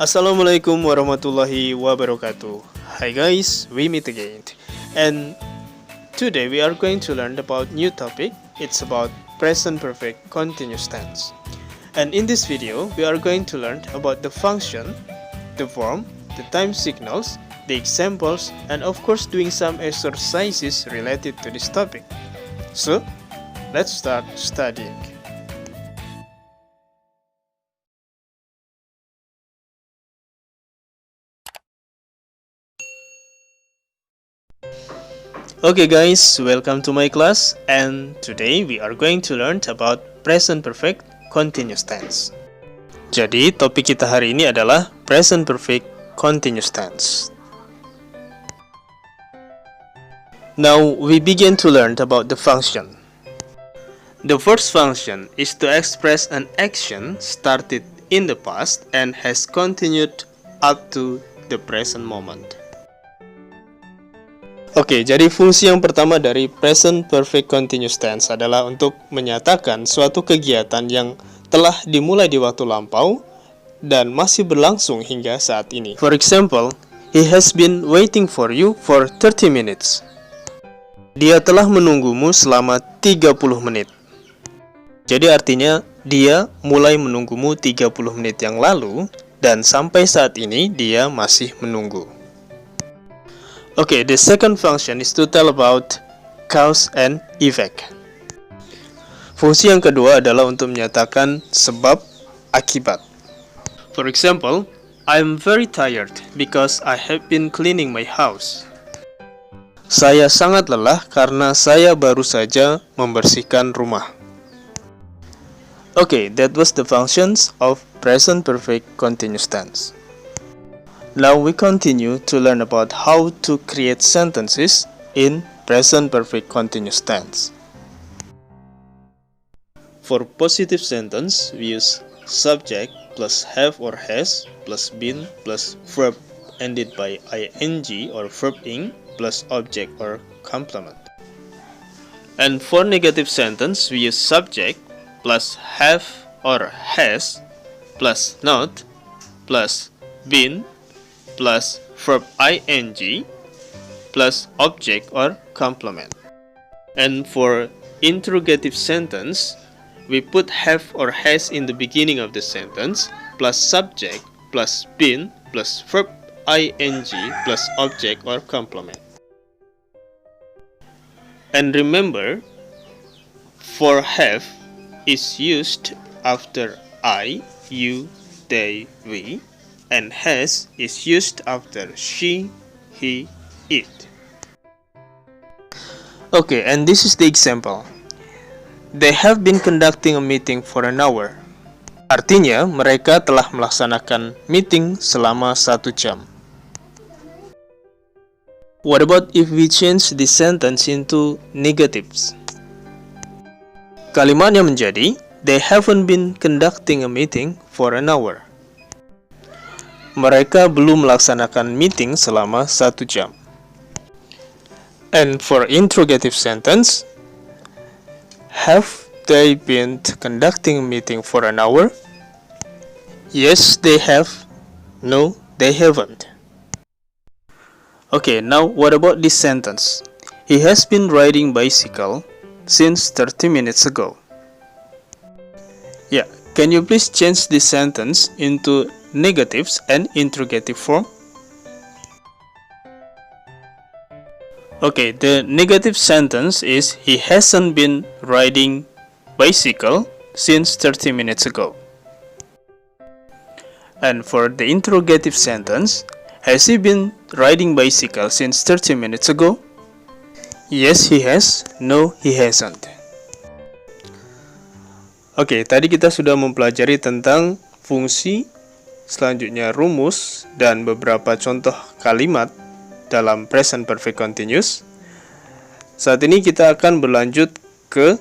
Assalamualaikum warahmatullahi wabarakatuh. Hi guys, we meet again. And today we are going to learn about new topic. It's about present perfect continuous tense. And in this video, we are going to learn about the function, the form, the time signals, the examples, and of course doing some exercises related to this topic. So, let's start studying. Okay guys, welcome to my class, and today we are going to learn about present perfect continuous tense. Jadi topik kita hari ini adalah present perfect continuous tense. Now we begin to learn about the function. The first function is to express an action started in the past and has continued up to the present moment. Oke, jadi fungsi yang pertama dari present perfect continuous tense adalah untuk menyatakan suatu kegiatan yang telah dimulai di waktu lampau dan masih berlangsung hingga saat ini. For example, he has been waiting for you for 30 minutes. Dia telah menunggumu selama 30 menit. Jadi artinya dia mulai menunggumu 30 menit yang lalu dan sampai saat ini dia masih menunggu. Okay, the second function is to tell about cause and effect. Fungsi yang kedua adalah untuk menyatakan sebab akibat. For example, I'm very tired because I have been cleaning my house. Saya sangat lelah karena saya baru saja membersihkan rumah. Okay, that was the functions of present perfect continuous tense. Now we continue to learn about how to create sentences in present perfect continuous tense. For positive sentence, we use subject plus have or has plus been plus verb ended by ing or verb ing plus object or complement. And for negative sentence, we use subject plus have or has plus not plus been plus verb ing plus object or complement. And for interrogative sentence, we put have or has in the beginning of the sentence plus subject plus been plus verb ing plus object or complement. And remember, for have is used after I, you, they, we, and has is used after she, he, it. Okay, and this is the example. They have been conducting a meeting for an hour. Artinya, mereka telah melaksanakan meeting selama 1 jam. What about if we change this sentence into negatives? Kalimatnya menjadi, they haven't been conducting a meeting for an hour. Mereka belum melaksanakan meeting selama 1 jam. And for interrogative sentence, have they been conducting a meeting for an hour? Yes, they have. No, they haven't. Okay, now what about this sentence? He has been riding bicycle since 30 minutes ago. Yeah, can you please change this sentence into negatives and interrogative form? Okay, the negative sentence is he hasn't been riding bicycle since 30 minutes ago. And for the interrogative sentence, has he been riding bicycle since 30 minutes ago? Yes, he has. No, he hasn't. Oke, tadi kita sudah mempelajari tentang fungsi, selanjutnya rumus, dan beberapa contoh kalimat dalam present perfect continuous. Saat ini kita akan berlanjut ke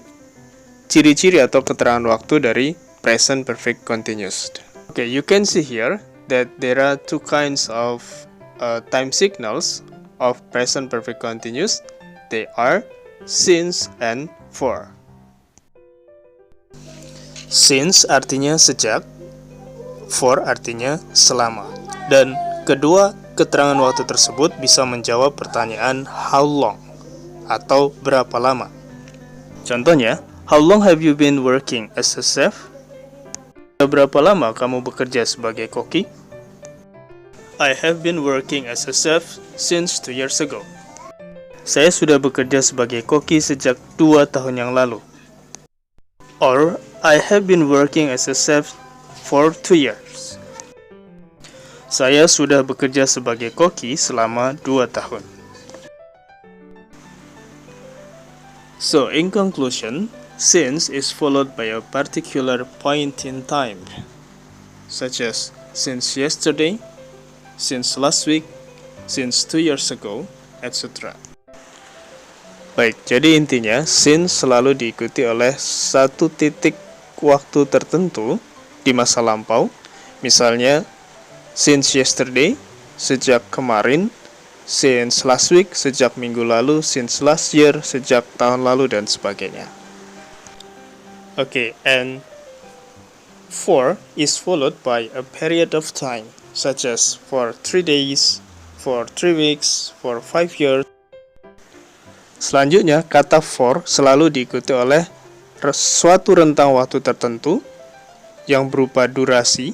ciri-ciri atau keterangan waktu dari present perfect continuous. Okay, you can see here that there are two kinds of time signals of present perfect continuous. They are since and for. Since artinya sejak, for artinya selama. Dan kedua keterangan waktu tersebut bisa menjawab pertanyaan how long atau berapa lama. Contohnya, how long have you been working as a chef? Berapa lama kamu bekerja sebagai koki? I have been working as a chef since 2 years ago. Saya sudah bekerja sebagai koki sejak 2 tahun yang lalu. Or, I have been working as a chef for 2 years. Saya sudah bekerja sebagai koki selama 2 tahun. So, in conclusion, since is followed by a particular point in time, such as since yesterday, since last week, since 2 years ago, etc. Baik, jadi intinya since selalu diikuti oleh satu titik waktu tertentu di masa lampau. Misalnya, since yesterday, sejak kemarin, since last week, sejak minggu lalu, since last year, sejak tahun lalu, dan sebagainya. Okay, and for is followed by a period of time, such as for 3 days, for 3 weeks, for 5 years. Selanjutnya, kata for selalu diikuti oleh suatu rentang waktu tertentu yang berupa durasi.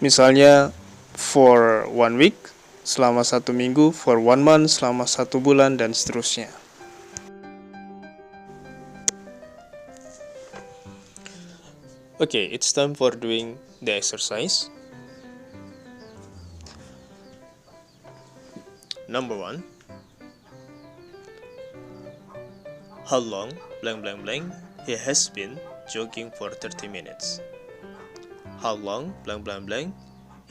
Misalnya, for 1 week, selama 1 minggu, for 1 month, selama 1 bulan, dan seterusnya. Okay, it's time for doing the exercise. Number 1. How long, blank blank blank, he has been jogging for 30 minutes. How long, blank blank blank,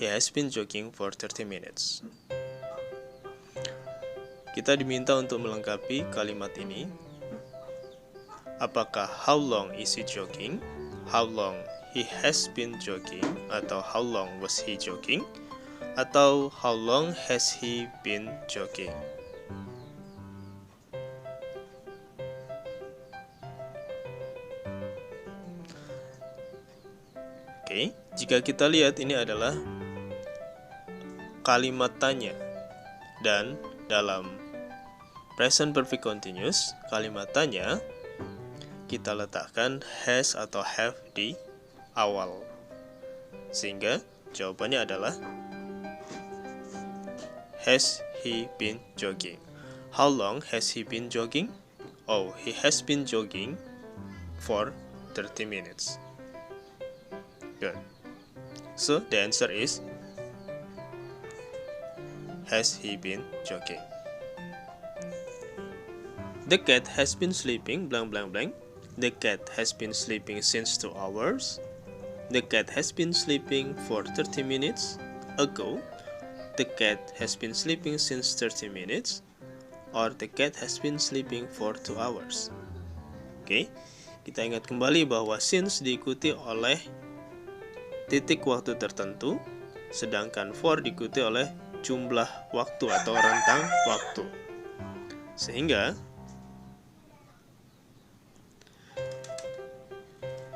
he has been jogging for 30 minutes. Kita diminta untuk melengkapi kalimat ini. Apakah how long is he jogging, how long he has been jogging, atau how long was he jogging, atau how long has he been jogging. Oke, jika kita lihat ini adalah kalimat tanya, dan dalam present perfect continuous, kalimat tanya kita letakkan has atau have di awal, sehingga jawabannya adalah has he been jogging. How long has he been jogging? Oh, he has been jogging for 30 minutes. Good. So the answer is has he been jogging? The cat has been sleeping blank blank blank. The cat has been sleeping since 2 hours. The cat has been sleeping for 30 minutes ago. The cat has been sleeping since 30 minutes. Or the cat has been sleeping for 2 hours. Oke, kita ingat kembali bahwa since diikuti oleh titik waktu tertentu, sedangkan for diikuti oleh jumlah waktu atau rentang waktu. Sehingga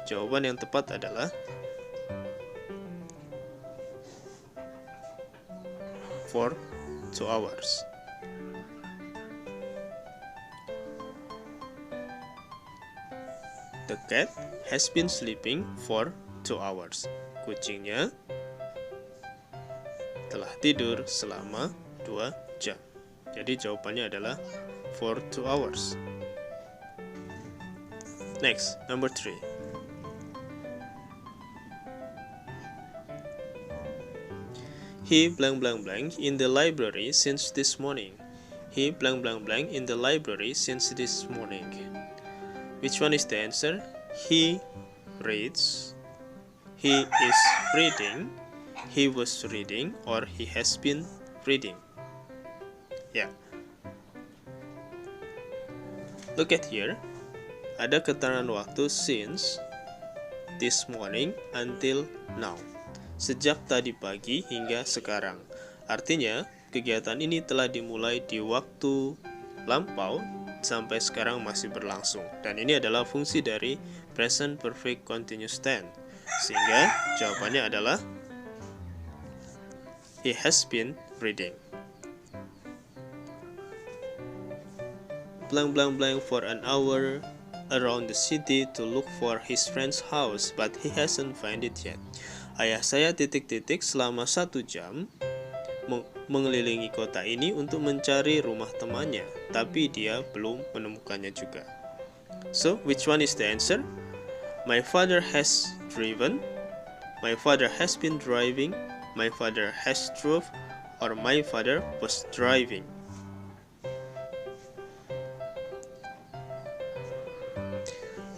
jawaban yang tepat adalah for 2 hours. The cat has been sleeping for 2 hours. Kucingnya telah tidur selama 2 jam. Jadi jawabannya adalah for 2 hours. Next, number 3. He blank blank blank in the library since this morning. He blank blank blank in the library since this morning. Which one is the answer? He reads, he is reading, he was reading, or he has been reading. Ya. Look at here. Ada keterangan waktu since this morning until now. Sejak tadi pagi hingga sekarang. Artinya, kegiatan ini telah dimulai di waktu lampau sampai sekarang masih berlangsung. Dan ini adalah fungsi dari present perfect continuous tense. Sehingga jawabannya adalah He has been reading. Blank blank blank for an hour around the city to look for his friend's house, but he hasn't found it yet. Ayah saya titik-titik selama 1 jam mengelilingi kota ini untuk mencari rumah temannya, tapi dia belum menemukannya juga. So, which one is the answer? My father has driven, my father has been driving, my father has drove, or my father was driving.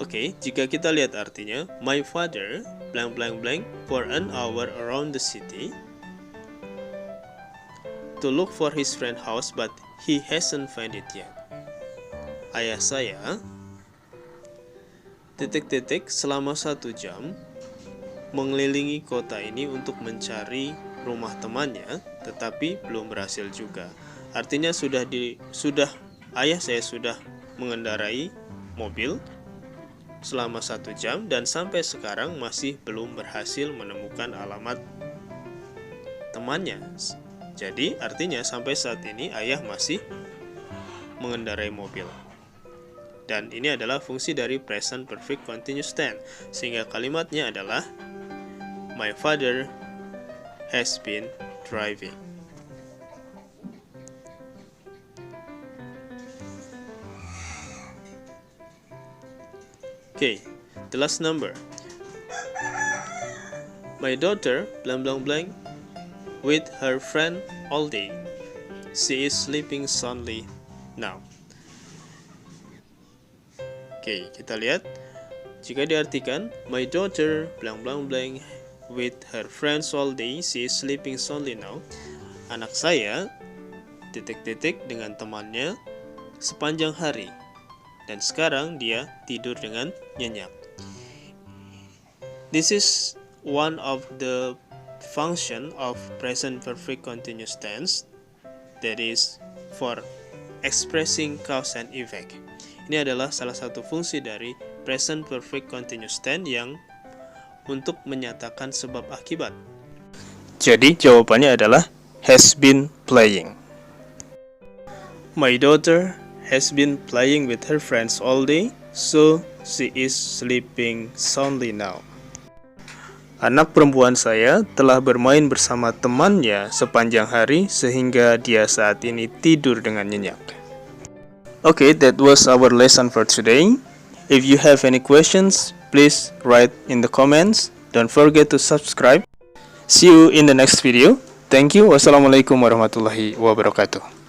Oke, jika kita lihat artinya, my father blank blank blank for an hour around the city to look for his friend's house, but he hasn't found it yet. Ayah saya titik-titik selama 1 jam mengelilingi kota ini untuk mencari rumah temannya, tetapi belum berhasil juga. Artinya ayah saya sudah mengendarai mobil selama 1 jam dan sampai sekarang masih belum berhasil menemukan alamat temannya. Jadi artinya sampai saat ini ayah masih mengendarai mobil. Dan ini adalah fungsi dari present perfect continuous tense, sehingga kalimatnya adalah my father has been driving. Okay, the last number. My daughter blank blank blank with her friend all day. She is sleeping soundly now. Oke, kita lihat. Jika diartikan, my daughter blank blank blank with her friends all day. She is sleeping soundly now. Anak saya titik-titik dengan temannya sepanjang hari. Dan sekarang dia tidur dengan nyenyak. This is one of the function of present perfect continuous tense, that is for expressing cause and effect. Ini adalah salah satu fungsi dari present perfect continuous tense yang untuk menyatakan sebab akibat. Jadi jawabannya adalah has been playing. My daughter has been playing with her friends all day, so she is sleeping soundly now. Anak perempuan saya telah bermain bersama temannya sepanjang hari sehingga dia saat ini tidur dengan nyenyak. Okay, that was our lesson for today. If you have any questions, please write in the comments. Don't forget to subscribe. See you in the next video. Thank you. Wassalamualaikum warahmatullahi wabarakatuh.